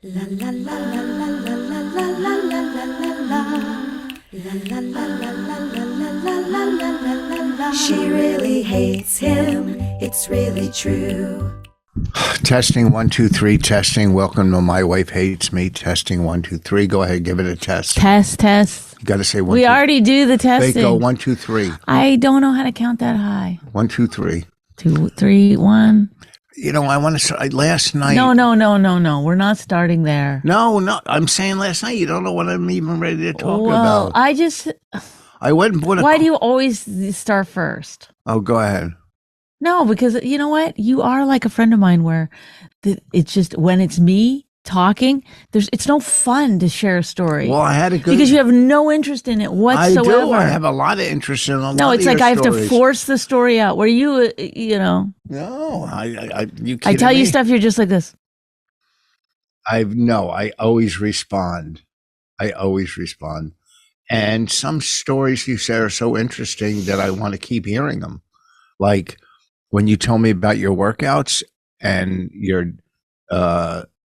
La la la la la la la la la la la la la. La la la la la la la la la la la la. She really hates him, it's really true. Testing 1 2 3. Testing. Welcome to My Wife Hates Me. Testing 1 2 3. Go ahead, give it a test. Test. You got to say one. We two, already do the testing. Wait, go 1 2 3. I don't know how to count that high. 1 2 3. 2, 3, 1. You know, I want to start last night. No. We're not starting there. No. I'm saying last night. You don't know what I'm even ready to talk Well, about. I went and bought a. Why do you always start first? Oh, go ahead. No, because you know what? You are like a friend of mine where it's just when it's me talking, it's no fun to share a story. Well, I had a good. Because you have no interest in it whatsoever. I do. I have a lot of interest in a lot. No, it's of like your I have stories. to force the story out. Where you know. No, you. I tell me? you stuff. You're just like this. I always respond. And some stories you say are so interesting that I want to keep hearing them. Like when you told me about your workouts and your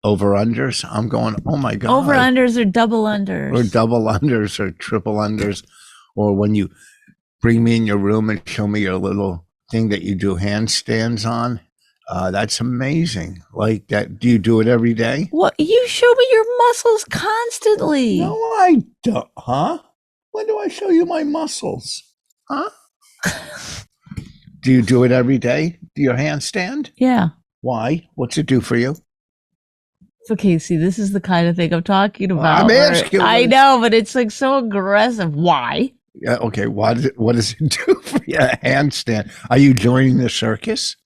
over-unders, I'm going, oh my God. Over-unders or double unders. Or double unders or triple unders. Or when you bring me in your room and show me your little thing that you do handstands on. That's amazing. Like that. Do you do it every day? Well, you show me your muscles constantly. No, I don't. Huh? When do I show you my muscles? Huh? Do you do it every day? Do your handstand? Yeah. Why? What's it do for you? So, Casey, this is the kind of thing I'm talking about. I'm asking. I know, but it's like so aggressive. Why? Yeah. Okay. What does it do for you? A handstand? Are you joining the circus?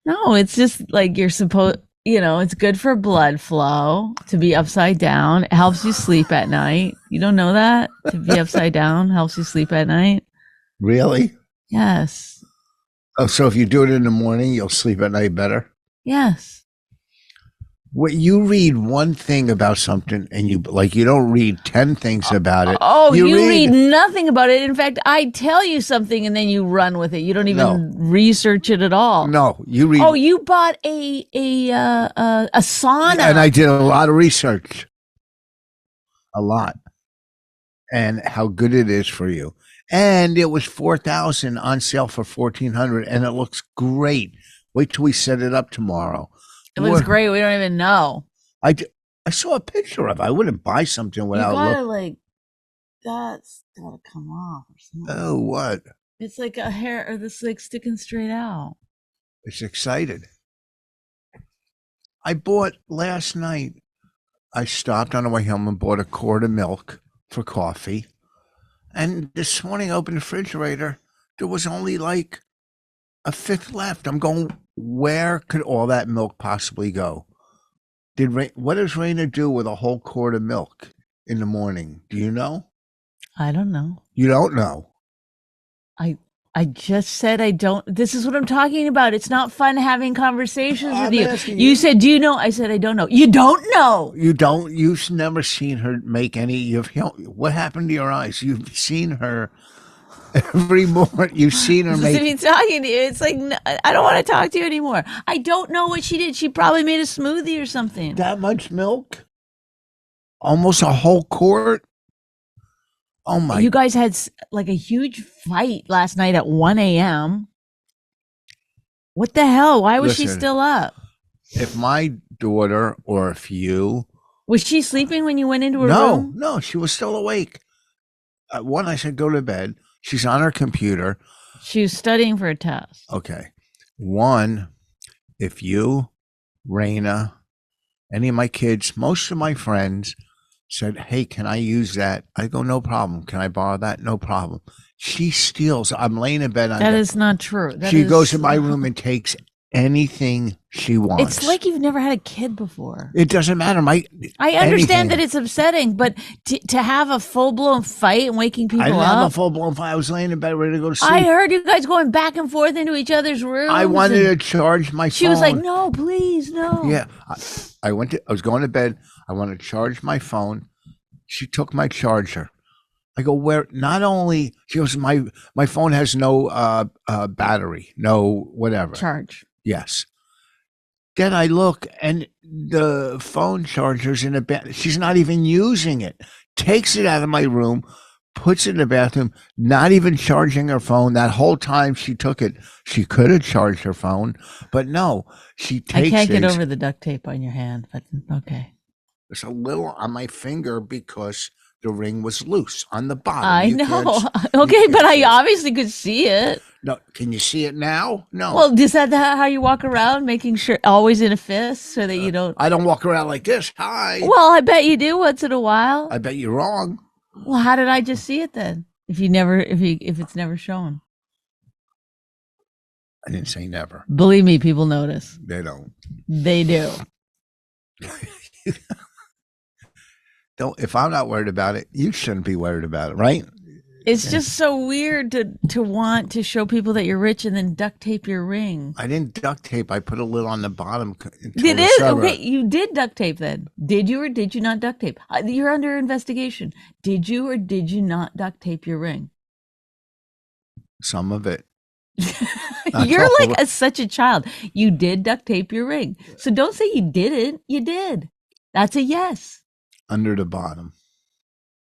No, it's just like you're supposed. It's good for blood flow to be upside down. It helps you sleep at night. You don't know that? To be upside down helps you sleep at night. Really? Yes. Oh, so if you do it in the morning, you'll sleep at night better? Yes. What you read one thing about something and you don't read 10 things about it. Oh, you read nothing about it. In fact, I tell you something and then you run with it. You don't even research it at all. No, you read. Oh, you bought a sauna. And I did a lot of research. A lot. And how good it is for you. And it was $4,000 on sale for $1,400 and it looks great. Wait till we set it up tomorrow. It looks great. We don't even know. I saw a picture of it. I wouldn't buy something without looking. That's gotta come off or something. Oh, what? It's like a hair or this like sticking straight out. It's excited. I bought last night. I stopped on the way home and bought a quart of milk for coffee. And this morning I opened the refrigerator. There was only like a fifth left. I'm going, where could all that milk possibly go? What does Raina do with a whole quart of milk in the morning? Do you know? I don't know. You don't know? I just said I don't. This is what I'm talking about. It's not fun having conversations with you. You said, do you know? I said, I don't know. You don't know. You don't? You've never seen her make any. What happened to your eyes? You've seen her every morning. You've seen her make. Be talking to you. It's like, I don't want to talk to you anymore. I don't know what she did. She probably made a smoothie or something. That much milk? Almost a whole quart? Oh my! You guys had like a huge fight last night at 1 a.m. What the hell? Why was she still up? If my daughter or if you... Was she sleeping when you went into her room? No, she was still awake. One, I said, go to bed. She's on her computer. She was studying for a test. Okay. One, if you, Raina, any of my kids, most of my friends said, hey, can I use that? I go, no problem. Can I borrow that? No problem. She steals. I'm laying in bed. That is not true. She goes to my room and takes anything she wants. It's like you've never had a kid before. It doesn't matter. I understand that it's upsetting, but to have a full-blown fight and waking people up. I didn't have a full-blown fight. I was laying in bed ready to go to sleep. I heard you guys going back and forth into each other's rooms. I wanted to charge my phone. She was like, no, please, no. Yeah. I was going to bed. I wanted to charge my phone. She took my charger. I go, where? Not only, she goes, my phone has no battery, no whatever. Charge. Yes. Then I look and the phone charger's in the bed. She's not even using it. Takes it out of my room, puts it in the bathroom, not even charging her phone. That whole time she took it, she could have charged her phone, but no, she takes I can't get things. over the duct tape on your hand, but okay. There's a little on my finger because the ring was loose on the bottom. I You know. can't Okay, can't but I see it. obviously could see it. No, can you see it now? No. Well, is that how you walk around, making sure always in a fist so that you don't? I don't walk around like this. Hi. Well, I bet you do once in a while. I bet you're wrong. Well, how did I just see it then? If it's never shown. I didn't say never. Believe me, people notice. They don't. They do. Don't. If I'm not worried about it, you shouldn't be worried about it, right? It's just so weird to want to show people that you're rich and then duct tape your ring. I didn't duct tape. I put a lid on the bottom. It is okay. You did duct tape then. Did you or did you not duct tape? You're under investigation. Did you or did you not duct tape your ring? Some of it. You're like such a child. You did duct tape your ring. So don't say you didn't. You did. That's a yes. Under the bottom.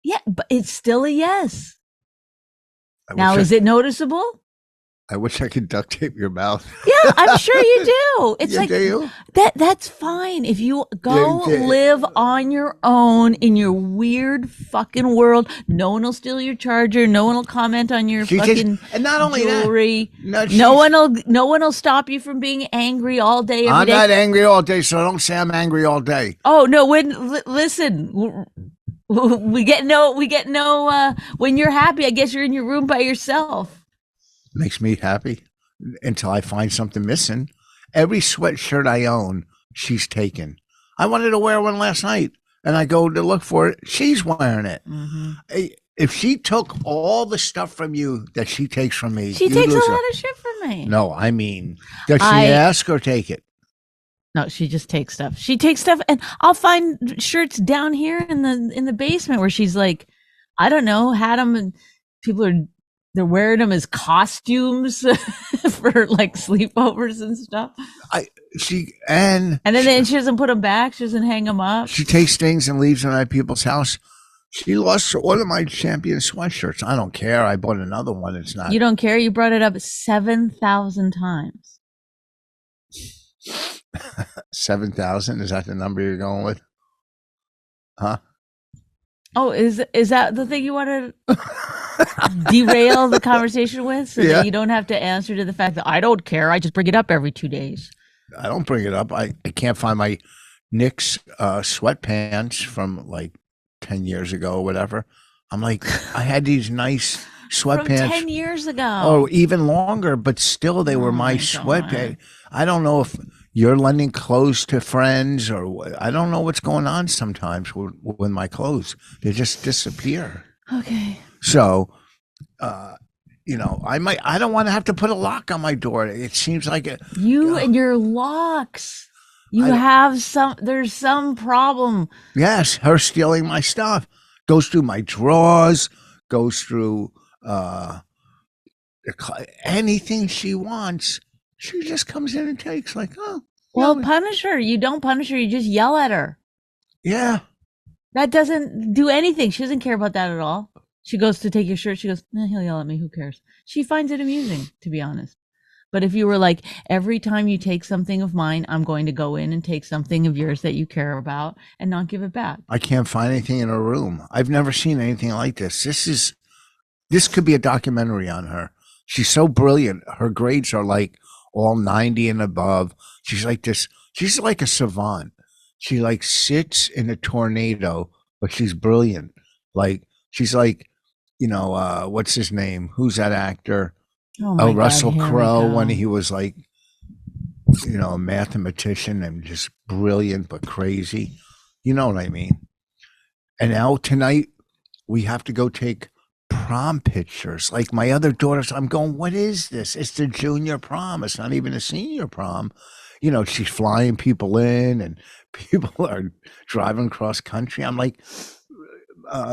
Yeah, but it's still a yes. Now, is it noticeable? I wish I could duct tape your mouth. Yeah, I'm sure you do. It's like do? that's fine. If you go live on your own in your weird fucking world, no one will steal your charger. No one will comment on your fucking and not only jewelry. That, no one will stop you from being angry all day. I'm not angry all day, so don't say I'm angry all day. Oh no! Listen. We get no when you're happy, I guess you're in your room by yourself. Makes me happy until I find something missing. Every sweatshirt I own, she's taken. I wanted to wear one last night and I go to look for it. She's wearing it. Mm-hmm. If she took all the stuff from you that she takes from me, she takes a lot of shit from me. No, I mean, does she ask or take it? No, she just takes stuff. She takes stuff, and I'll find shirts down here in the basement where she's like, I don't know, had them, and they're wearing them as costumes for like sleepovers and stuff. And then she doesn't put them back. She doesn't hang them up. She takes things and leaves them at people's house. She lost one of my champion sweatshirts. I don't care. I bought another one. It's not. You don't care. You brought it up 7,000 times. 7,000? Is that the number you're going with? Huh? Oh, is that the thing you want to derail the conversation with, so that you don't have to answer to the fact that I don't care. I just bring it up every 2 days. I don't bring it up. I can't find my Knicks sweatpants from like 10 years ago or whatever. I'm like, I had these nice sweatpants from 10 years ago. Oh, even longer, but still they were my sweatpants. I don't know if you're lending clothes to friends or I don't know what's going on sometimes with my clothes. They just disappear. Okay. So, I don't want to have to put a lock on my door. It seems like and your locks. There's some problem. Yes, her stealing my stuff. Goes through my drawers, goes through anything she wants. She just comes in and takes Well, punish her. You don't punish her. You just yell at her. Yeah. That doesn't do anything. She doesn't care about that at all. She goes to take your shirt. She goes, he'll yell at me. Who cares? She finds it amusing, to be honest. But if you were like, every time you take something of mine, I'm going to go in and take something of yours that you care about and not give it back. I can't find anything in her room. I've never seen anything like this. This could be a documentary on her. She's so brilliant. Her grades are like all 90 and above. She's like this. She's like a savant. She like sits in a tornado, but she's brilliant. Like she's like, what's his name? Who's that actor? Oh, Russell Crowe, when he was like, a mathematician and just brilliant but crazy. You know what I mean? And now tonight we have to go take prom pictures. Like my other daughters, I'm going, what is this? It's the junior prom. It's not even a senior prom. She's flying people in and people are driving cross country. I'm like,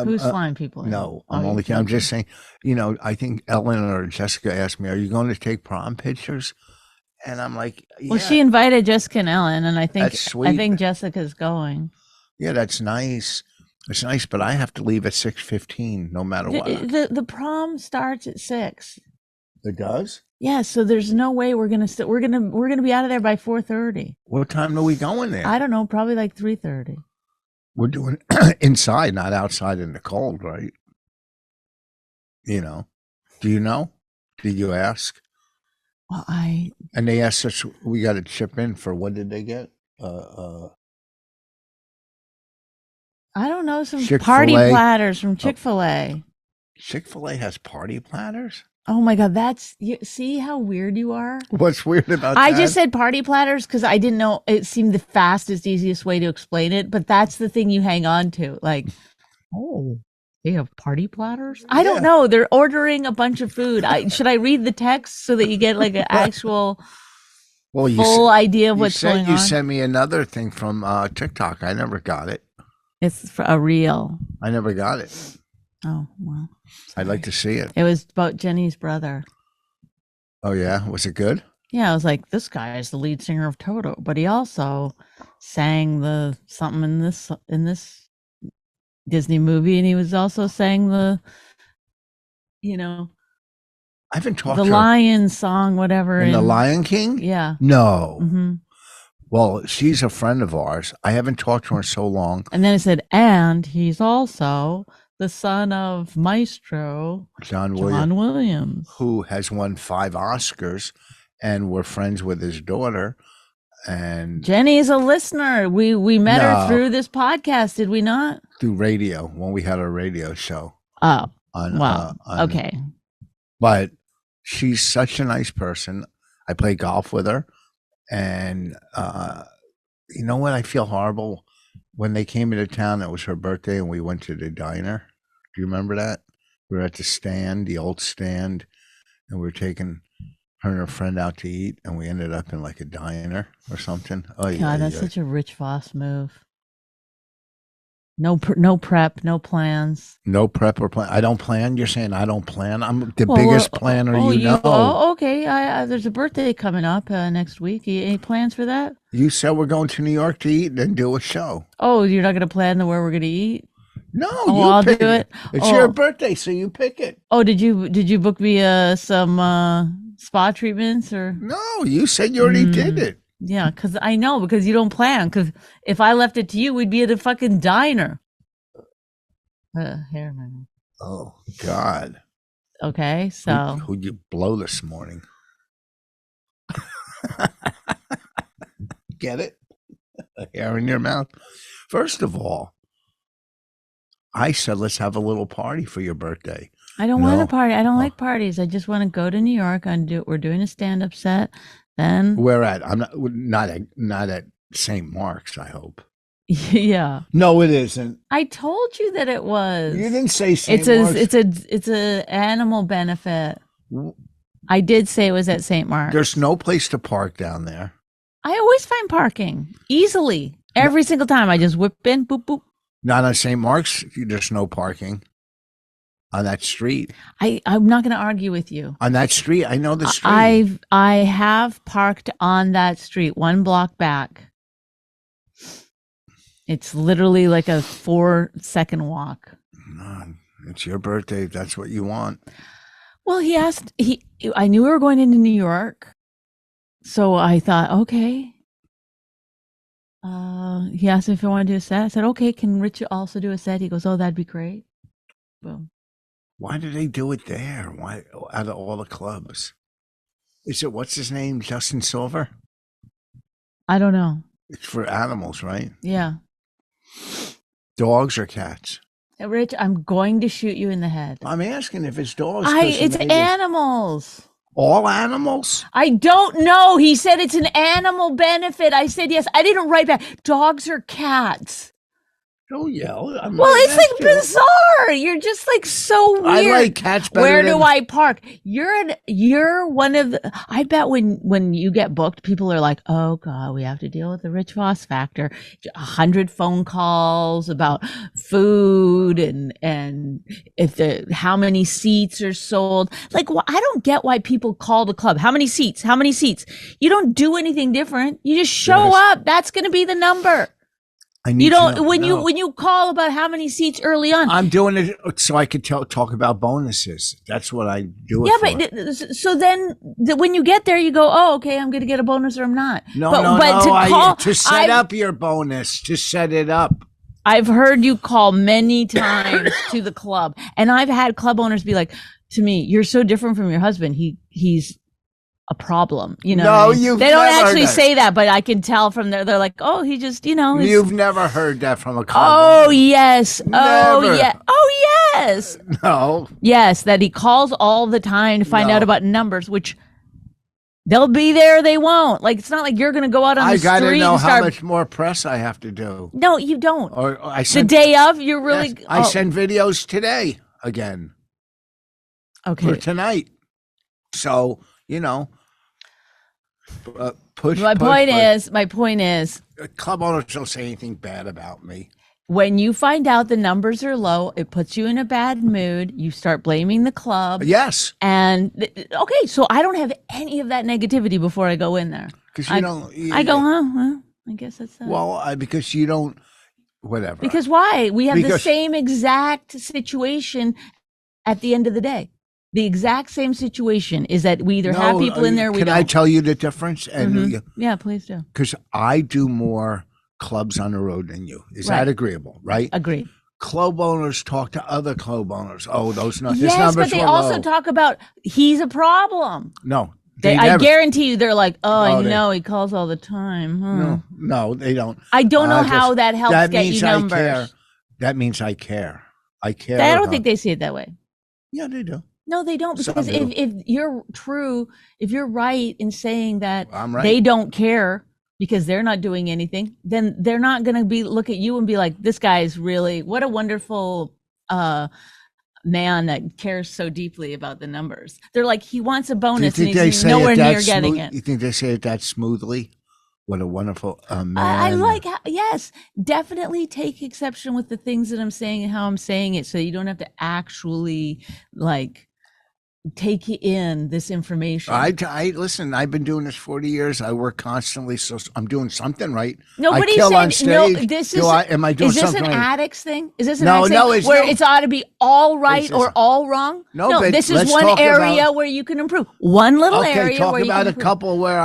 who's flying people in? No, I'm just saying, I think Ellen or Jessica asked me, are you going to take prom pictures? And I'm like, yeah, Well, she invited Jessica and Ellen, and I that's sweet. think Jessica's going. Yeah, that's nice. It's nice, but I have to leave at 6:15 no matter what. The prom starts at 6. It does? Yeah, so there's no way we're gonna we're gonna be out of there by 4:30. What time are we going there? I don't know, probably like 3:30. We're doing inside, not outside in the cold, right? You know. Do you know? Did you ask? Well, And they asked us, we got to chip in for what did they get? I don't know, some Chick-fil-A. party platters from Chick-fil-A. Chick-fil-A has party platters? Oh my God, see how weird you are? What's weird about that? I just said party platters because I didn't know, it seemed the fastest, easiest way to explain it, but that's the thing you hang on to. Like, oh, they have party platters? I don't know. They're ordering a bunch of food. Should I read the text so that you get like an actual full idea of what's going on? You sent me another thing from TikTok. I never got it. It's for a reel. I never got it. Oh, well. Sorry. I'd like to see it. It was about Jenny's brother. Oh, yeah? Was it good? Yeah, I was like, this guy is the lead singer of Toto, but he also sang the something in this Disney movie, and he was also sang the, I haven't talked the to Lion song, whatever. In The Lion King? Yeah. No. Mm-hmm. Well, she's a friend of ours. I haven't talked to her in so long. And then it said, and he's also the son of Maestro John Williams, who has won 5 Oscars, and we're friends with his daughter. And Jenny's a listener. We met her through this podcast, did we not? Through radio, when we had our radio show. Oh, wow. Okay. But she's such a nice person. I play golf with her. And you know what? I feel horrible. When they came into town, it was her birthday, and we went to the diner. Do you remember that? We were at the stand, the old stand, and we were taking her and her friend out to eat, and we ended up in like a diner or something. Oh, God, that's such a Rich Voss move. No prep, no plans. No prep or plan. I don't plan. You're saying I don't plan. I'm the biggest planner you know. Oh, okay. There's a birthday coming up next week. Any plans for that? You said we're going to New York to eat and do a show. Oh, you're not going to plan where we're going to eat? No, I'll do it. It's your birthday, so you pick it. Oh, did you book me some spa treatments or? No, you said you already did it. Yeah, because you don't plan. Because if I left it to you, we'd be at a fucking diner. Hair. Oh God. Okay, so who'd you blow this morning? Get it? A hair in your mouth. First of all, I said let's have a little party for your birthday. I don't want a party. I don't like parties. I just want to go to New York and we're doing a stand-up set. Then where at? I'm not at St. Mark's, I hope. Yeah. No, it isn't. I told you that it was. You didn't say St. Mark's. It's a animal benefit. I did say it was at St. Mark's. There's no place to park down there. I always find parking easily. Every single time I just whip in, boop, boop. Not on St. Mark's. There's no parking on that street. I'm not going to argue with you. On that street, I know the street. I have parked on that street 1 block back. It's literally like a 4-second walk. It's your birthday. That's what you want. Well, I knew we were going into New York. So I thought, okay. He asked me if I wanted to do a set. I said, okay, can Rich also do a set? He goes, oh, that'd be great. Boom. Why do they do it there? Why, out of all the clubs? Is it, what's his name? Justin Silver? I don't know. It's for animals, right? Yeah. Dogs or cats? Rich, I'm going to shoot you in the head. I'm asking if it's dogs. It's animals. All animals? I don't know. He said it's an animal benefit. I said yes. I didn't write back. Dogs or cats? Don't yell. I'm Well, gonna it's ask like you. bizarre. You're just like so weird. I like cats better Where than- do I park? You're one of the, I bet when you get booked, people are like, oh God, we have to deal with the Rich Voss factor. 100 phone calls about food and if how many seats are sold. Like, I don't get why people call the club. How many seats? How many seats? You don't do anything different. You just show Yes. up. That's going to be the number. I need You to don't know. when No. you call about how many seats early on. I'm doing it so I could talk about bonuses. That's what I do it Yeah, for. but so then when you get there, you go, "Oh, okay, I'm going to get a bonus or I'm not." No, but, no, but no. to Set up your bonus. To set it up. I've heard you call many times to the club, and I've had club owners be like to me, "You're so different from your husband. He's a problem." You know, No, what I mean? you've They don't never actually heard that. say that, but I can tell from there. They're like, "Oh, he just, you know." You've never heard that from a club. Oh owner. yes. Oh Never. yeah. Oh yes. No. Yes, that he calls all the time to find No. out about numbers, which they'll be there, they won't. Like, it's not like you're going to go out on I the got to street know and how start. much more press I have to do. No, you don't. Or I The send day of, you're really. yes, I send videos today again for Okay. tonight. So push. My point is, club owners don't say anything bad about me. when you find out the numbers are low, it puts you in a bad mood. You start blaming the club. Yes, And okay, so I don't have any of that negativity before I go in there. because I go, well, I guess that's that. Well, because you don't. Whatever. Because why? We have the Because- same exact situation at the end of the day. The exact same situation is that we either have people in there, or we can don't. I tell you the difference? And Mhm. Yeah, please do. because I do more clubs on the road than you. Is Right. that agreeable? Right. Agree. Club owners talk to other club owners. Oh, this Yes, numbers but they were also low. talk about he's a problem. No, I never. guarantee you, they're like, oh, I No, know he calls all the time. Huh. No, they don't. I don't know I how just- that helps that get means you I numbers. care. That means I care. I care. I don't about- think they see it that way. Yeah, they do. No, they don't. Some Because do. if you're true, if you're right in saying that I'm right. they don't care because they're not doing anything, then they're not going to look at you and be like, this guy is really, what a wonderful man that cares so deeply about the numbers. They're like, he wants a Do you bonus and think they he's say nowhere it near that getting smooth? it. You think they say it that smoothly? What a wonderful man. I like how, yes, definitely take exception with the things that I'm saying and how I'm saying it, so you don't have to actually like take in this information. I listen. I've been doing this 40 years. I work constantly, so I'm doing something right. Nobody I kill said on stage. no. This Do is am I doing is this something an right? addicts thing? Is this an No, addicts no, thing it's where no- it's ought to be all right It's or just- all wrong? No, No, but this is let's one talk area about- where you can improve. One little Okay, area talk where you about can a improve. couple where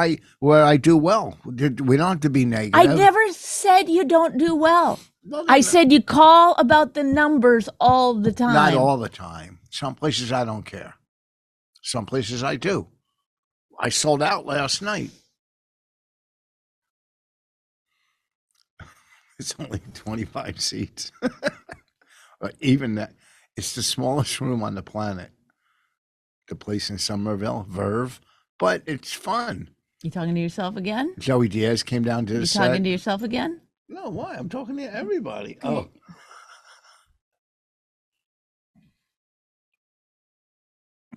I do well. We don't have to be negative. I never said you don't do well. No, no, I no. said you call about the numbers all the time. Not all the time. Some places I don't care. Some places I do. I sold out last night. It's only 25 seats. But even that, it's the smallest room on the planet. The place in Somerville, Verve, but it's fun. You talking to yourself again? Joey Diaz came down to the You set. talking to yourself again? No, why? I'm talking to everybody. Oh,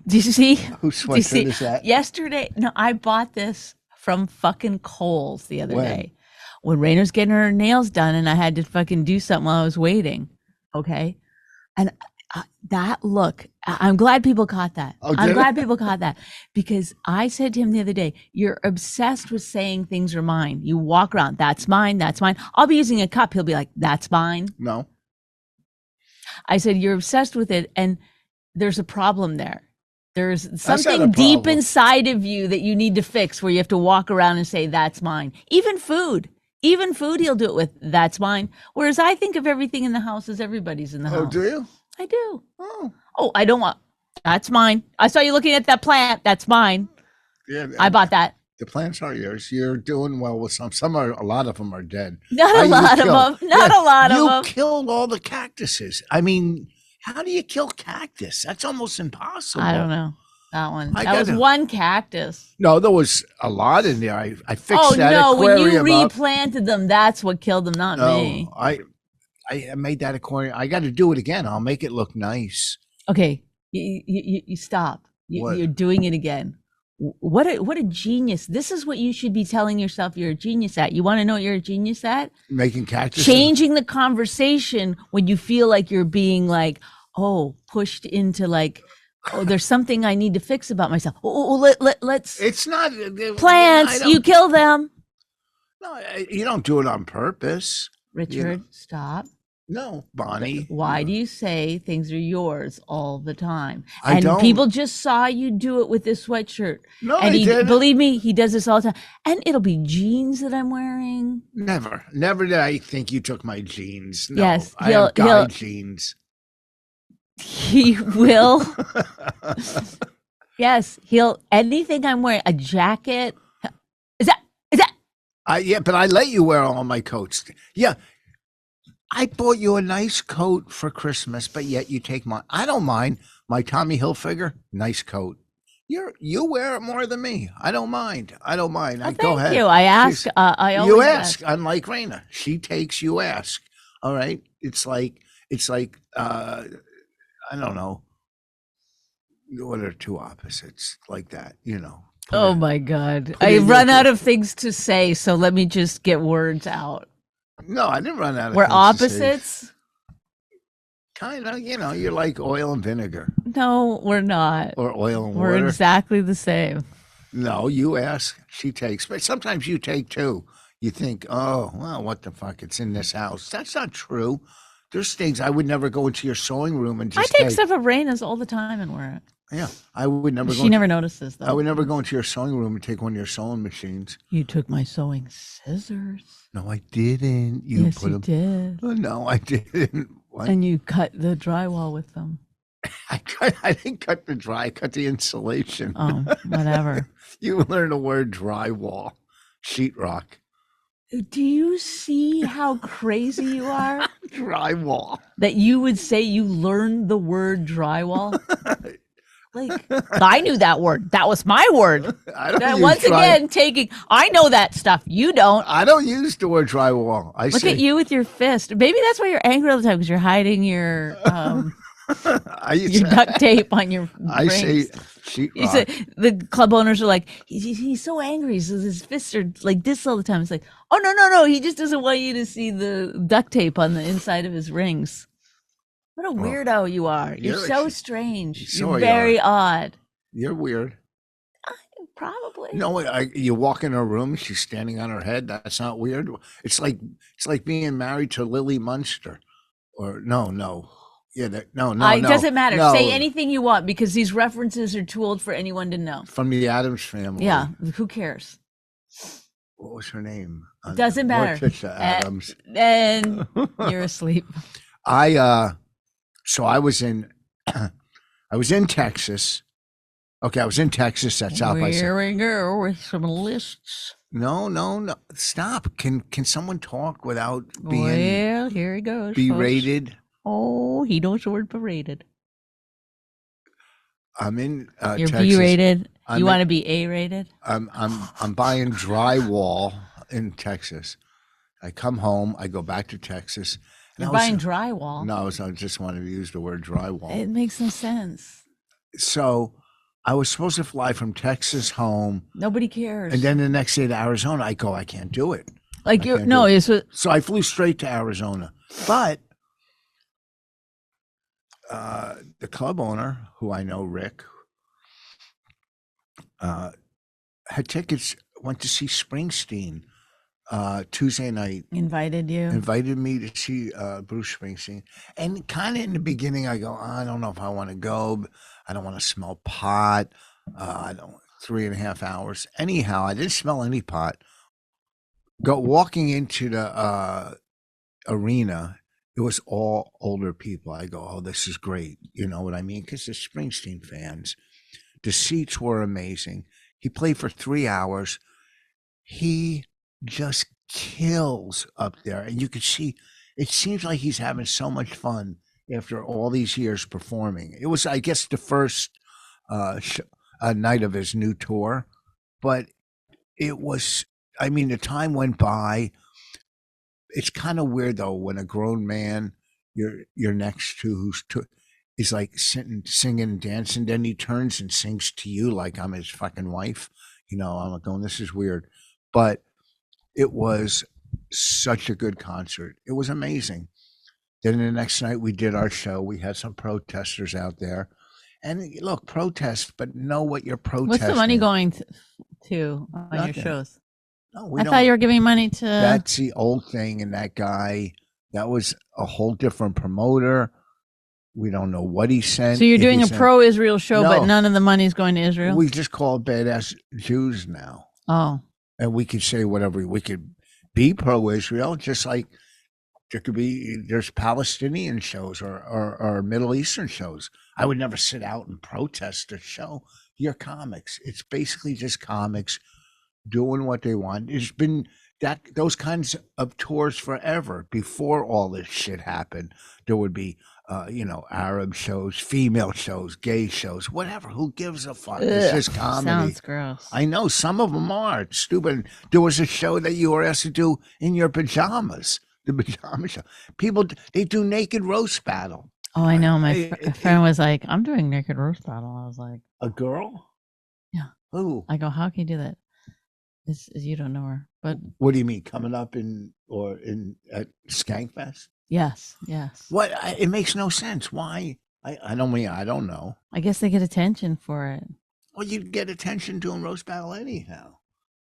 Do you see? whose Do you see? sweatshirt is that? Yesterday, no, I bought this from fucking Kohl's the other When? day when Raina's getting her nails done and I had to fucking do something while I was waiting. Okay. And that look, I'm glad people caught that. Oh, I'm did glad it? people caught that because I said to him the other day, you're obsessed with saying things are mine. You walk around, that's mine, that's mine. I'll be using a cup. He'll be like, that's mine. No. I said, you're obsessed with it. And there's a problem there. There's not something a deep problem. inside of you that you need to fix where you have to walk around and say, that's mine. Even food, he'll do it with, that's mine. Whereas I think of everything in the house as everybody's in the Oh, house. do you? I do. Oh, Oh, I don't want, that's mine. I saw you looking at that plant. That's mine. yeah. I bought that. The plants are yours. You're doing well with some. A lot of them are dead. Not Oh, a you lot of killed- them. Not yeah, a lot of You them. killed all the cactuses. I mean, how do you kill cactus? That's almost impossible. I don't know. That one. I That was gotta- one cactus. No, there was a lot in there. I fixed Oh that no, when you aquarium up. replanted them, that's what killed them, not No, me. I I made that according. I got to do it again. I'll make it look nice. Okay, you stop. What? You're doing it again. What a genius. This is what you should be telling yourself you're a genius at. You want to know what you're a genius at? Making cactuses. Changing the conversation when you feel like you're being like, oh, pushed into like, oh, there's something I need to fix about myself. Let's It's not plants. You kill them. No, you don't do it on purpose. Richard, stop. No, Bonnie. Why do you say things are yours all the time? I don't. People just saw you do it with this sweatshirt. No, and he didn't. Believe me, he does this all the time. And it'll be jeans that I'm wearing. Never did I think you took my jeans. No, Yes, I have guy jeans. He will. Yes, anything I'm wearing, a jacket. Is that? Yeah, but I let you wear all my coats. Yeah. I bought you a nice coat for Christmas, but yet you take I don't mind my Tommy Hilfiger, nice coat. You wear it more than me. I don't mind. Oh, Go ahead. Thank you. I ask. I always you ask. Unlike Raina, she takes. You ask. All right. It's like I don't know. What are two opposites like that? Oh my God! I run out of things to say, so let me just get words out. No, I didn't run out of. We're opposites. Kind of, you're like oil and vinegar. No, we're not. Or oil and water. We're exactly the same. No, you ask, she takes. But sometimes you take too. You think, oh, well, what the fuck? It's in this house. That's not true. There's things I would never go into your sewing room and just I take stuff of Raina's all the time and wear it. Yeah, I would never. She never notices though. I would never go into your sewing room and take one of your sewing machines. You took my sewing scissors. No, I didn't. Yes, you did. Oh, no, I didn't. What? And you cut the drywall with them. I didn't cut the I cut the insulation. Oh, whatever. You learn the word drywall, sheetrock. Do you see how crazy you are? Drywall. That you would say you learned the word drywall? Like, I knew that word. That was my word. I don't use once again, I know that stuff. You don't. I don't use the word drywall. Look at you with your fist. Maybe that's why you're angry all the time, because you're hiding your your duct tape on your rings. I say sheetrock. The club owners are like, he's so angry. So his fists are like this all the time. It's like, oh, no. He just doesn't want you to see the duct tape on the inside of his rings. What a weirdo you are. You're so strange. You're very odd. You're weird. Probably. No, you walk in her room, she's standing on her head. That's not weird. It's like being married to Lily Munster. Or no. Yeah, no. It doesn't matter. No. Say anything you want, because these references are too old for anyone to know. From the Addams Family. Yeah, who cares? What was her name? Doesn't matter. Morticia Addams. And you're asleep. So I was in Texas. Okay, I was in Texas at South by Southwest. Here we go with some lists. No. Stop. Can someone talk without being Well, here he goes. berated? Folks. Oh, he knows the word berated. I'm in You're Texas. B-rated. You want to be A-rated? I'm buying drywall in Texas. I come home. I go back to Texas. You're buying drywall. No, I just wanted to use the word drywall. It makes no sense. So I was supposed to fly from Texas home. Nobody cares. And then the next day to Arizona. I go, I can't do it. Like So I flew straight to Arizona. But the club owner, who I know, Rick, had tickets, went to see Springsteen Tuesday night. Invited me to see Bruce Springsteen. And kind of in the beginning, I go, I don't know if I want to go. I don't want to smell pot. I don't 3.5 hours. Anyhow, I didn't smell any pot. Walking into the arena, it was all older people. I go, oh, this is great. You know what I mean? Because they're Springsteen fans. The seats were amazing. He played for 3 hours. He just kills up there. And you could see, it seems like he's having so much fun after all these years performing. It was, I guess, the first night of his new tour. But it was, I mean, the time went by. it's kind of weird though when a grown man you're next to is like sitting, singing, and dancing. Then he turns and sings to you like I'm his fucking wife. You know, I'm like going, this is weird, but it was such a good concert. It was amazing. Then the next night we did our show. We had some protesters out there, and look, protest, but know what you're protesting. What's the money going to on Nothing. your shows? No, we I don't. thought you were giving money to. That's the old thing, and that guy, that was a whole different promoter. We don't know what he sent. So you're doing a sent, pro-Israel show, No. but none of the money's going to Israel? We just call it Badass Jews now. Oh. And we could say whatever. We could be pro-Israel, just like there's Palestinian shows or Middle Eastern shows. I would never sit out and protest a show. You're comics. It's basically just comics doing what they want. It's been those kinds of tours forever. Before all this shit happened, there would be Arab shows, female shows, gay shows, whatever. Who gives a fuck? It's just comedy. Sounds gross. I know some of them are. It's stupid. There was a show that you were asked to do in your pajamas. The pajama show. People, they do naked roast battle. Oh, I know. My friend was like, I'm doing naked roast battle. I was like, a girl? Yeah. Who? I go, how can you do that? You don't know her, but what do you mean coming up at Skankfest? Yes. What? It makes no sense. Why? I don't know. I guess they get attention for it. Well, you'd get attention doing roast battle anyhow.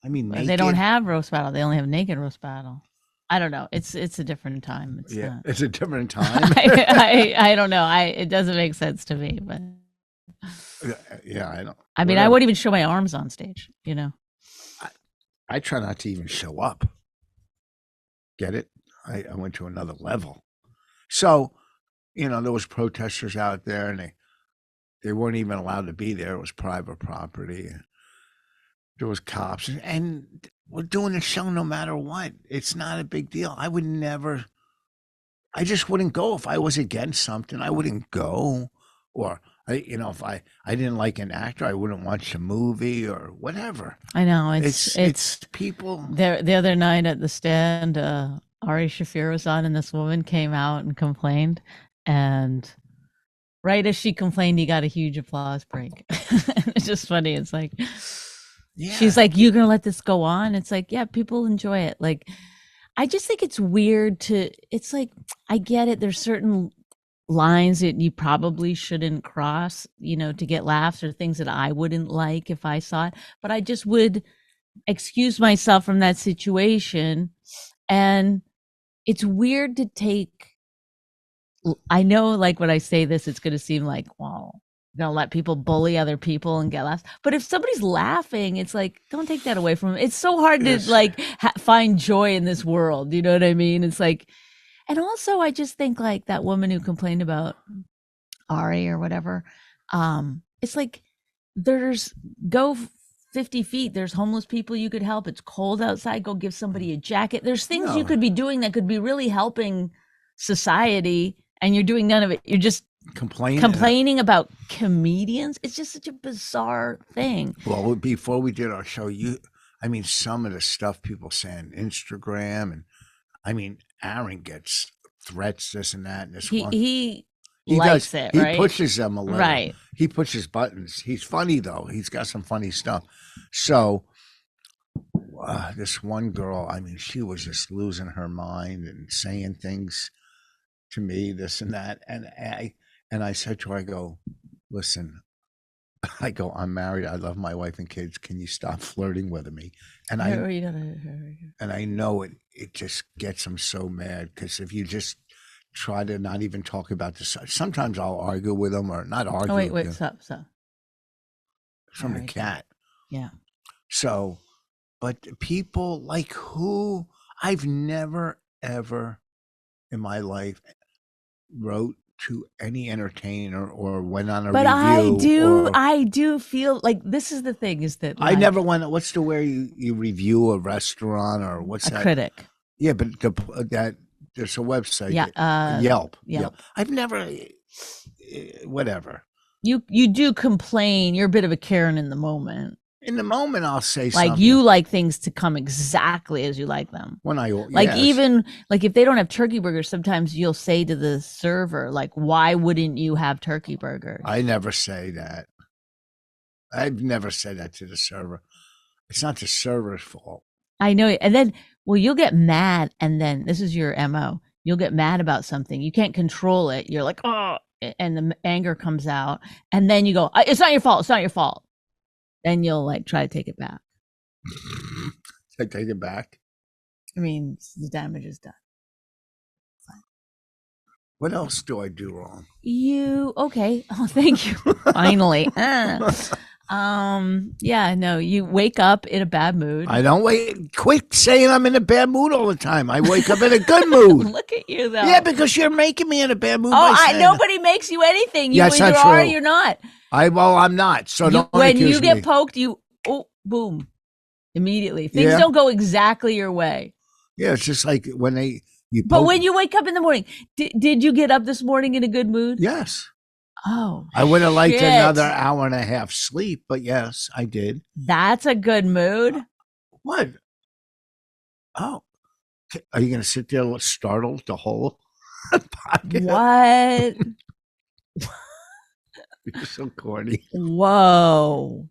I mean, They don't have roast battle. They only have naked roast battle. I don't know. It's a different time. It's a different time. I don't know. It doesn't make sense to me, but yeah, I don't. I mean, I wouldn't even show my arms on stage. You know. I try not to even show up. Get it? I went to another level. So, there was protesters out there, and they weren't even allowed to be there. It was private property. There was cops, and we're doing a show no matter what. It's not a big deal. I just wouldn't go. If I was against something, I wouldn't go. Or if I didn't like an actor, I wouldn't watch a movie or whatever. I know it's people. The other night at the stand, Ari Shaffir was on, and this woman came out and complained, and right as she complained, he got a huge applause break. It's just funny. It's like, she's like, "You're gonna let this go on?" It's like, yeah, people enjoy it. Like, I just think it's weird it's like, I get it. There's certain lines that you probably shouldn't cross, to get laughs, or things that I wouldn't like if I saw it, but I just would excuse myself from that situation. And it's weird to take, I know, like, when I say this, it's going to seem like, well, gonna let people bully other people and get laughs, but if somebody's laughing, it's like, don't take that away from them. It's so hard to like find joy in this world, you know what I mean? It's like, and also I just think, like, that woman who complained about Ari or whatever, it's like, go 50 feet, there's homeless people you could help. It's cold outside, go give somebody a jacket. There's things you could be doing that could be really helping society, and you're doing none of it. You're just complaining about comedians. It's just such a bizarre thing. Well, before we did our show, some of the stuff people say on Instagram, and Aaron gets threats, this and that, and this one. He likes it, right? He pushes them a little. Right. He pushes buttons. He's funny, though. He's got some funny stuff. So this one girl, she was just losing her mind and saying things to me, this and that. And I said to her, I go, listen, I'm married. I love my wife and kids. Can you stop flirting with me? And I know it just gets them so mad, because if you just try to not even talk about this, sometimes I'll argue with them, or not argue. Oh, wait, stop. From the cat. Yeah. So, but people like who I've never, ever in my life wrote to any entertainer or went on a review. But I do feel like, this is the thing, is that, like, I never went. What's the way you review a restaurant, or what's a that? critic? Yeah, but there's a website. Yeah, Yelp. I've never. Whatever. You do complain. You're a bit of a Karen in the moment. In the moment, I'll say Like something. you like things to come exactly as you like them. When I Like yes. even like if they don't have turkey burgers, sometimes you'll say to the server, like, why wouldn't you have turkey burgers? I never say that. I've never said that to the server. It's not the server's fault. I know. And then, well, you'll get mad. And then this is your MO. You'll get mad about something. You can't control it. You're like, oh, and the anger comes out. And then you go, it's not your fault. It's not your fault. Then you'll like try to take it back. I take it back. I mean, the damage is done. What else do I do wrong? Okay. Oh, thank you. Finally. Yeah, no, you wake up in a bad mood. I don't wait. Quit saying I'm in a bad mood all the time. I wake up in a good mood. Look at you, though. Yeah, because you're making me in a bad mood. Nobody makes you anything. You Yes, either that's are or true. you're not. I'm not. So don't When accuse you get me. poked, boom, immediately. Things don't go exactly your way. Yeah, it's just like when But when you wake up in the morning, did you get up this morning in a good mood? Yes. Oh, I would have liked shit. another hour and a half sleep, but yes, I did. That's a good mood. What? Oh, are you going to sit there startled the whole podcast? What? You're so corny. Whoa.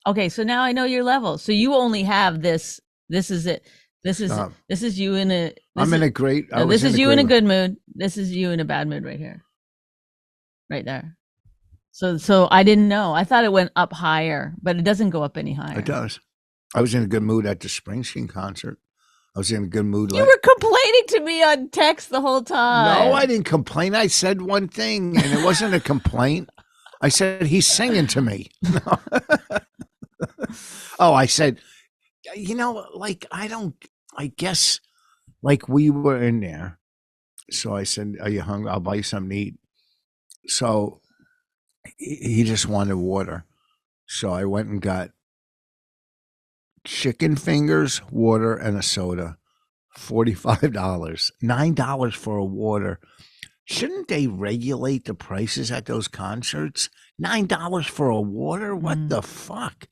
Okay, so now I know your level. So you only have this. This is it. This is you in a. I'm in a great. This is you in a good mood. This is you in a bad mood right here. Right there. So I didn't know. I thought it went up higher, but it doesn't go up any higher. It does. I was in a good mood at the Springsteen concert. I was in a good mood. You were complaining to me on text the whole time. No, I didn't complain. I said one thing, and it wasn't a complaint. I said he's singing to me. Oh, I said, like I guess, like we were in there. So I said, "Are you hungry? I'll buy you something to eat." So he just wanted water. So I went and got chicken fingers, water, and a soda. $45. $9 for a water. Shouldn't they regulate the prices at those concerts? $9 for a water? What the fuck?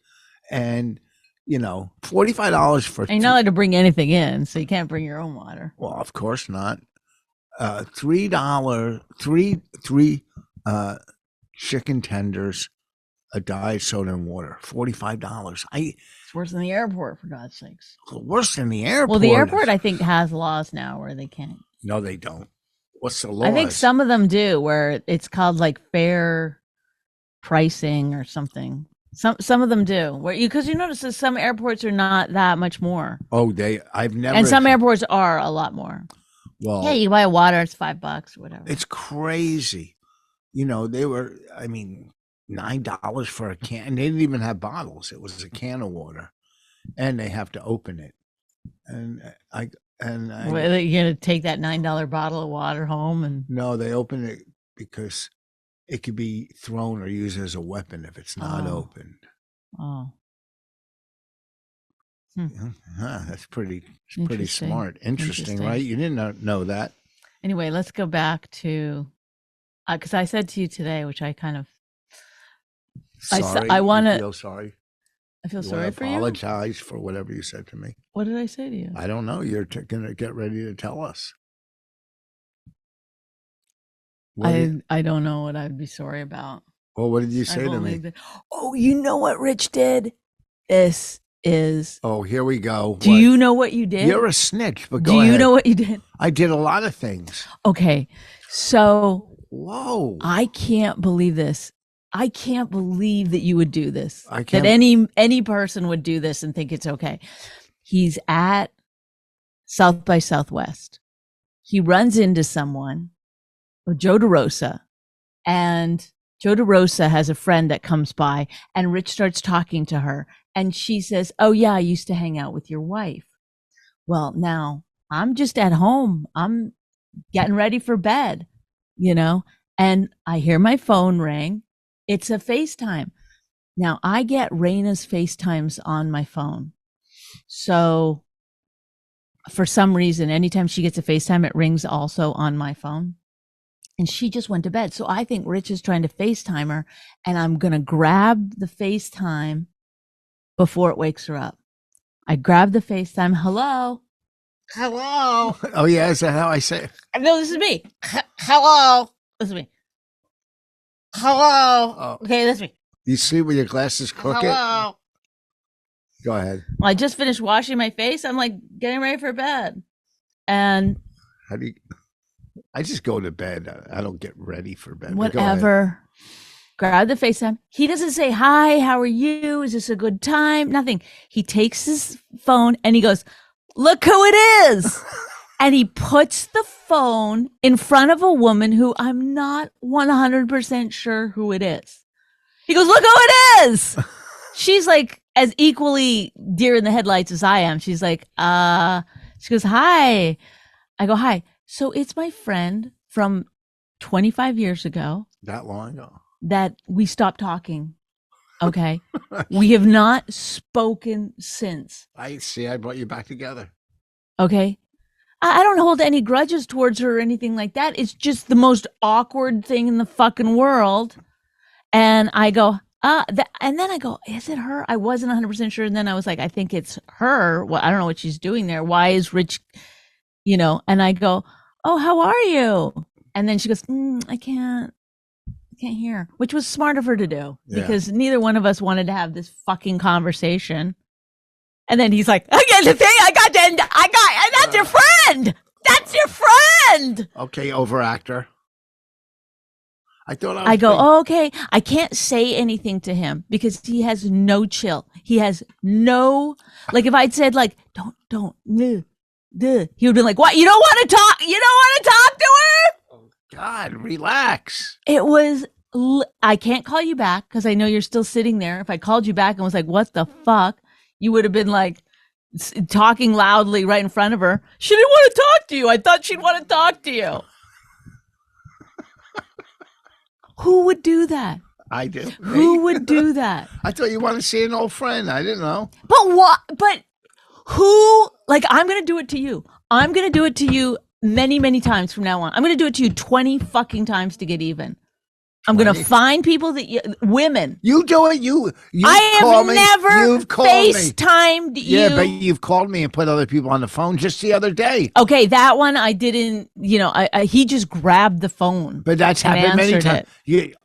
And $45 for. And you're not allowed to bring anything in, so you can't bring your own water. Well, of course not. $3, three chicken tenders, a diet soda and water. $45. It's worse than the airport, for God's sakes. Worse than the airport. Well, the airport, I think, has laws now where they can't. No, they don't. What's the law? I think some of them do, where it's called like fair pricing or something. Some of them do, where because you notice that some airports are not that much more. Oh, I've never. And some airports are a lot more. Well, yeah, you buy water, it's $5 or whatever. It's crazy. They were. I mean, $9 for a can. And they didn't even have bottles. It was a can of water, and they have to open it. And Well, are you gonna take that $9 bottle of water home and? No, they open it because it could be thrown or used as a weapon if it's not opened. Oh. That's pretty smart. Interesting, right? You didn't know that. Anyway, let's go back to because I said to you today, which I kind of sorry. I want to feel sorry. I feel sorry for you. Apologize for whatever you said to me. What did I say to you? I don't know. You're going to get ready to tell us. I don't know what I'd be sorry about. Well, what did you say to me? Oh, you know what Rich did? This is. Oh, here we go. Do you know what you did? You're a snitch, but go ahead. Do you know what you did? I did a lot of things. Okay. So. Whoa. I can't believe this. I can't believe that you would do this. I can't. That any person would do this and think it's okay. He's at South by Southwest. He runs into someone, Joe DeRosa, and Joe DeRosa has a friend that comes by, and Rich starts talking to her, and she says, "Oh yeah, I used to hang out with your wife." Well, now I'm just at home. I'm getting ready for bed, and I hear my phone ring. It's a FaceTime. Now I get Raina's FaceTimes on my phone. So for some reason, anytime she gets a FaceTime, it rings also on my phone. And she just went to bed. So I think Rich is trying to FaceTime her, and I'm going to grab the FaceTime before it wakes her up. I grab the FaceTime. Hello. Oh, yeah. Is that how I say it? No, this is me. Hello. This is me. Hello. Oh. Okay, that's me. You sleep with your glasses crooked? Hello. Go ahead. Well, I just finished washing my face. I'm like getting ready for bed. And How do you? I just go to bed. I don't get ready for bed. But go ahead. whatever. Grab the FaceTime. He doesn't say, hi, how are you? Is this a good time? Nothing. He takes his phone and he goes, look who it is. And he puts the phone in front of a woman who I'm not 100% sure who it is. He goes, look who it is. She's like as equally deer in the headlights as I am. She's like, she goes, hi. I go, hi. So it's my friend from 25 years ago. That long ago? That we stopped talking. Okay. We have not spoken since. I see. I brought you back together. Okay. I don't hold any grudges towards her or anything like that. It's just the most awkward thing in the fucking world. And I go, and then I go, is it her? I wasn't 100% sure. And then I was like, I think it's her. Well, I don't know what she's doing there. Why is Rich, and I go, oh, how are you? And then she goes, I can't hear, which was smart of her to do because neither one of us wanted to have this fucking conversation. And then he's like, I got the thing. And that's your friend. That's your friend. Okay, overactor. I go, oh, okay. I can't say anything to him because he has no chill. He has no, like if I'd said like, don't, he would be like, what? You don't want to talk? You don't want to talk to her? Oh, God, relax. It was, I can't call you back because I know you're still sitting there. If I called you back and was like, what the fuck? You would have been like talking loudly right in front of her. She didn't want to talk to you. I thought she'd want to talk to you. Who would do that? I do. Who would do that? I thought you wanted to see an old friend. I didn't know. But what? But who? Like, I'm going to do it to you. I'm going to do it to you many, many times from now on. I'm going to do it to you 20 fucking times to get even. I'm going to find people that women. You do it. You I have never FaceTimed you. Yeah, but you've called me and put other people on the phone just the other day. Okay, that one I didn't. He just grabbed the phone. But that's happened many times.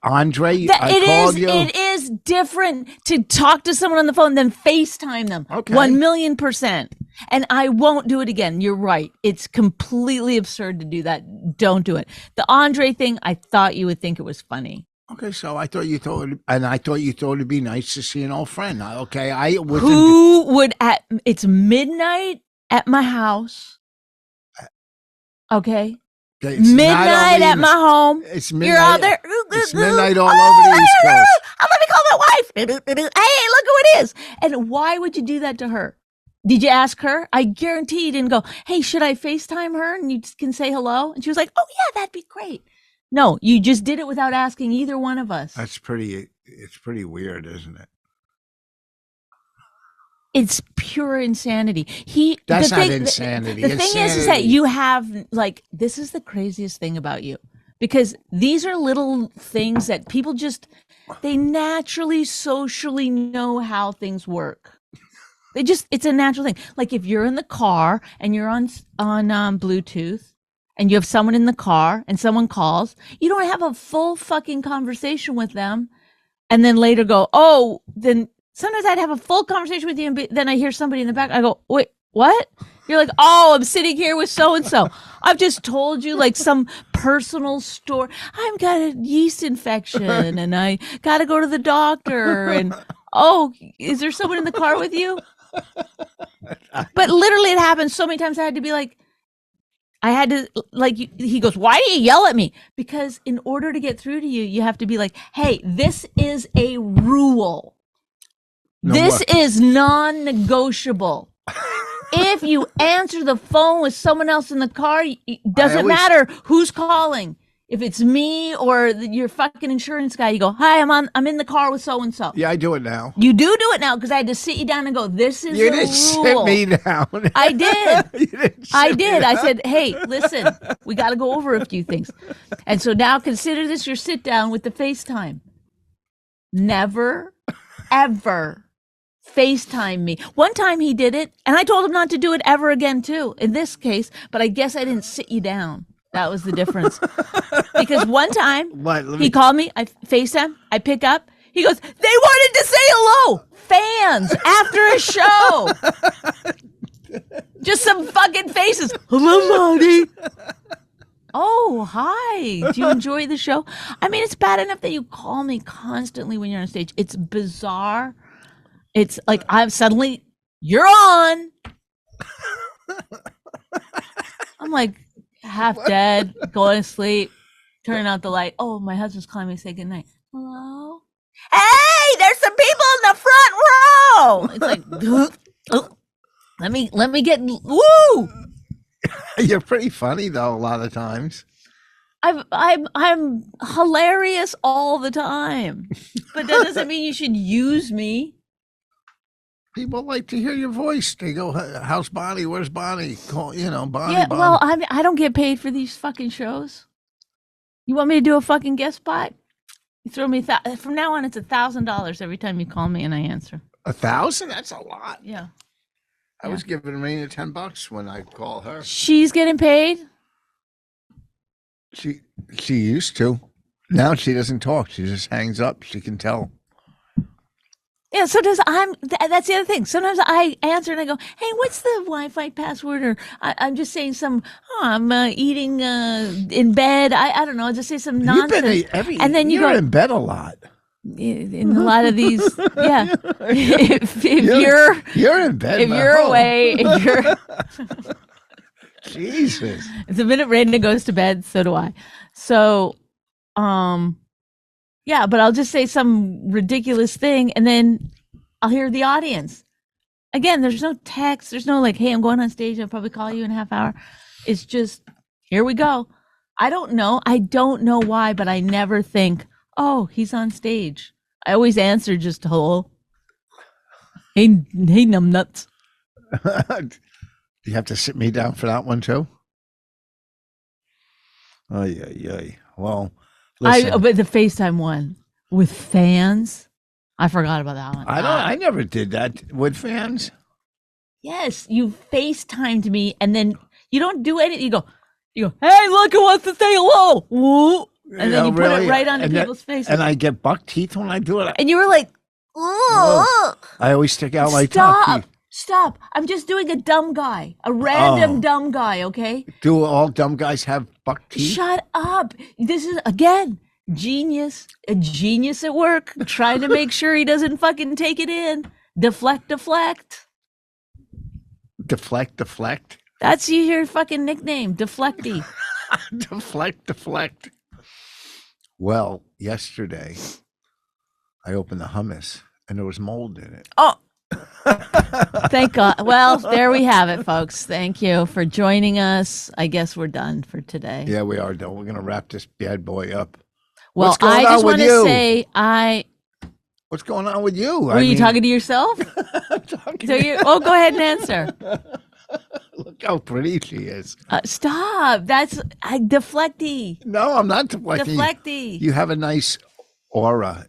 Andre, I called you. It is different to talk to someone on the phone than FaceTime them. Okay. 1,000,000%. And I won't do it again. You're right. It's completely absurd to do that. Don't do it. The Andre thing, I thought you would think it was funny. Okay, so I thought you thought it'd be nice to see an old friend. Okay, Who would it's midnight at my house. Okay. Midnight at my home. It's midnight. You're out there. It's midnight all over the East Coast. Let me call my wife. Hey, look who it is. And why would you do that to her? Did you ask her? I guarantee you didn't go, hey, should I FaceTime her and you can say hello? And she was like, oh, yeah, that'd be great. No, you just did it without asking either one of us. It's pretty weird, isn't it? It's pure insanity. That's not insanity. The thing is that you have, like, this is the craziest thing about you. Because these are little things that people they naturally, socially know how things work. It's a natural thing. Like if you're in the car and you're on Bluetooth and you have someone in the car and someone calls, you don't have a full fucking conversation with them and then later go, oh, then sometimes I'd have a full conversation with you and then I hear somebody in the back. I go, wait, what? You're like, oh, I'm sitting here with so-and-so. I've just told you like some personal story. I've got a yeast infection and I got to go to the doctor. And, oh, is there someone in the car with you? But literally it happened so many times I had to be like, he goes, why do you yell at me? Because in order to get through to you, you have to be like, hey, this is a rule. This is non-negotiable. If you answer the phone with someone else in the car, it doesn't matter who's calling. If it's me or your fucking insurance guy, you go, hi, I'm in the car with so-and-so. Yeah, I do it now. You do it now because I had to sit you down and go, this is you the didn't rule. Sit me down. I did. You didn't I sit me did. down. I said, hey, listen, we got to go over a few things. And so now consider this your sit down with the FaceTime. Never, ever FaceTime me. One time he did it, and I told him not to do it ever again too, in this case, but I guess I didn't sit you down. That was the difference. Because one time he called me, I FaceTime, I pick up, he goes, they wanted to say hello, fans, after a show. Just some fucking faces. Hello, Marty. Oh, hi. Do you enjoy the show? I mean, it's bad enough that you call me constantly when you're on stage. It's bizarre. It's like I'm suddenly, you're on. I'm like half dead, going to sleep, turning out the light. Oh, my husband's calling me to say goodnight. Hello? Hey, there's some people in the front row. It's like, oh, let me get, woo. You're pretty funny though. A lot of times. I'm hilarious all the time, but that doesn't mean you should use me. People like to hear your voice. They go, "How's Bonnie? Where's Bonnie?" Call, Bonnie. Yeah, Bonnie. well, I don't get paid for these fucking shows. You want me to do a fucking guest spot? You throw me from now on. It's $1,000 every time you call me and I answer. 1,000? That's a lot. Yeah. I was giving Raina $10 when I call her. She's getting paid. She used to. Now she doesn't talk. She just hangs up. She can tell. Yeah, sometimes that's the other thing. Sometimes I answer and I go, hey, what's the Wi-Fi password? Or I'm just saying I'm eating in bed. I don't know. I'll just say some nonsense. And then you're in bed a lot. In a lot of these, yeah. if you're in bed, if you're away, if you're Jesus. The minute Raina goes to bed, so do I. So, yeah, but I'll just say some ridiculous thing, and then I'll hear the audience. Again, there's no text. There's no like, hey, I'm going on stage. I'll probably call you in a half hour. It's just, here we go. I don't know. I don't know why, but I never think, oh, he's on stage. I always answer just hello. Hey, numbnuts. Do you have to sit me down for that one too? Oh yeah. Well, listen. But the FaceTime one with fans, I forgot about that one. I never did that with fans. Yes, you FaceTimed me, and then you don't do anything. You go, hey, look who wants to say hello. Woo. And then you put it right on people's faces. And I get buck teeth when I do it. And you were like, oh. I always stick out my top teeth. Stop. I'm just doing a dumb guy. A random dumb guy, okay? Do all dumb guys have buck teeth? Shut up. This is, again, genius. A genius at work. Trying to make sure he doesn't fucking take it in. Deflect. Deflect. That's your fucking nickname. Deflecty. Deflect. Well, yesterday, I opened the hummus, and there was mold in it. Oh, thank God. Well, there we have it, folks. Thank you for joining us. I guess we're done for today. Yeah, we are done. We're going to wrap this bad boy up. Well, I just want to say What's going on with you? Were you talking to yourself? Go ahead and answer. Look how pretty she is. Stop. That's deflecty. No, I'm not deflecting. Deflecty. You have a nice aura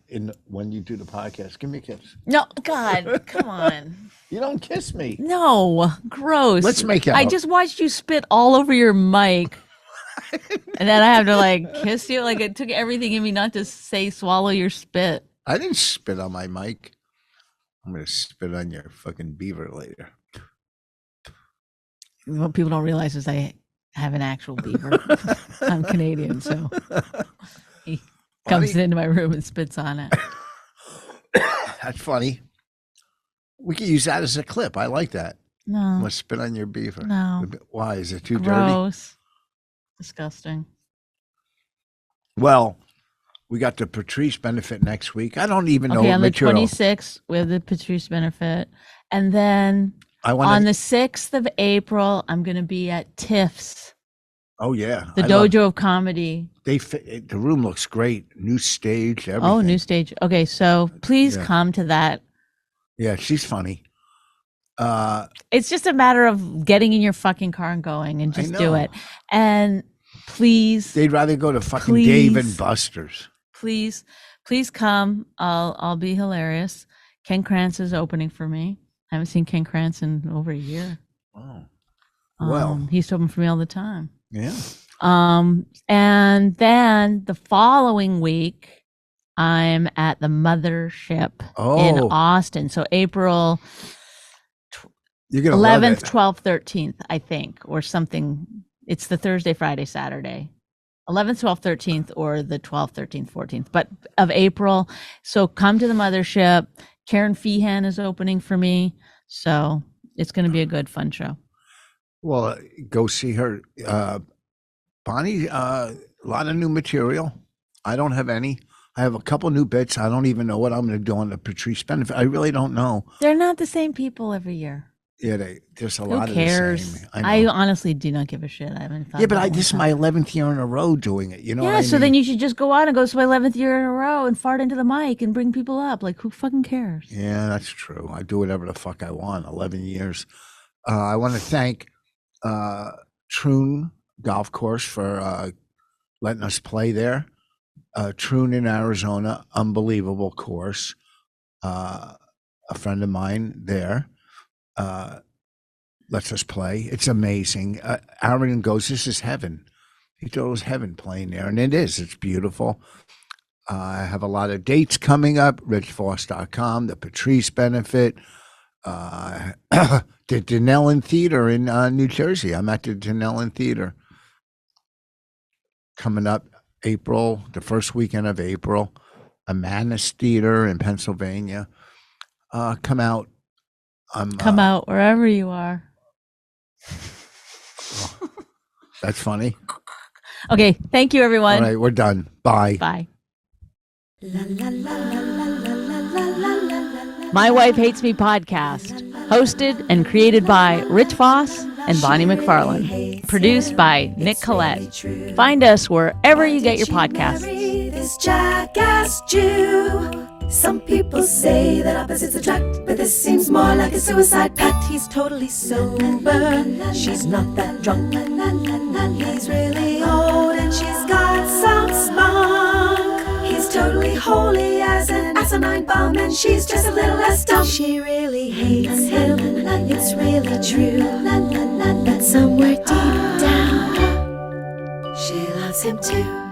when you do the podcast. Give me a kiss. No, God, come on. You don't kiss me. No, gross. Let's make out. I just watched you spit all over your mic. And then I have to kiss you. Like it took everything in me not to say swallow your spit. I didn't spit on my mic. I'm going to spit on your fucking beaver later. What people don't realize is I have an actual beaver. I'm Canadian, so he comes into my room and spits on it. That's funny. We could use that as a clip. I like that. No. I'm going to spit on your beaver. No. Why? Is it too dirty? Gross. Disgusting. Well, we got the Patrice benefit next week. I don't even know what on material. The 26th, we have the Patrice benefit. And then on the 6th of April, I'm going to be at TIFF's. Oh, yeah. The Dojo of Comedy. The room looks great. New stage, everything. Oh, new stage. Okay, so please come to that. Yeah, she's funny. It's just a matter of getting in your fucking car and going and just do it. And please. They'd rather go to fucking Dave and Buster's. Please come. I'll be hilarious. Ken Krantz is opening for me. I haven't seen Ken Krantz in over a year. Oh. Well. He used to open for me all the time. Yeah. And then the following week, I'm at the Mothership in Austin. So April You're gonna love 11th, it. 12th, 13th, I think, or something. It's the Thursday, Friday, Saturday. 11th, 12th, 13th, or the 12th, 13th, 14th, but of April. So come to the Mothership. Karen Feehan is opening for me. So it's going to be a good, fun show. Well, go see her. Bonnie, a lot of new material. I don't have any. I have a couple new bits. I don't even know what I'm going to do on the Patrice benefit. I really don't know. They're not the same people every year. Yeah, there's a Who lot cares? of the same. I honestly do not give a shit. I haven't thought. Yeah, but about this is my 11th year in a row doing it. You know what I mean? So then you should just go out and go to my 11th year in a row and fart into the mic and bring people up. Like, who fucking cares? Yeah, that's true. I do whatever the fuck I want. 11 years. I want to thank Troon Golf Course for letting us play there. Troon in Arizona, unbelievable course. A friend of mine there lets us play. It's amazing. Aaron goes, this is heaven. He thought it was heaven playing there, and it is. It's beautiful. I have a lot of dates coming up, richfoss.com, the Patrice benefit, the Denellen Theater in New Jersey. I'm at the Denellen Theater coming up April, the first weekend of April. Amanus Theater in Pennsylvania. Come out. Come out wherever you are. That's funny. Okay, thank you, everyone. All right, we're done. Bye. Bye. My Wife Hates Me podcast, hosted and created by Rich Voss and Bonnie McFarlane, produced by Nick Collette. Find us wherever you get your podcasts. This jackass Jew. Some people say that opposites attract, but this seems more like a suicide pact. He's totally sober, she's not that drunk. He's really old and she's got some spunk. He's totally holy as an asinine bomb, and she's just a little less dumb. She really hates him, it's really true. But somewhere deep down, she loves him too.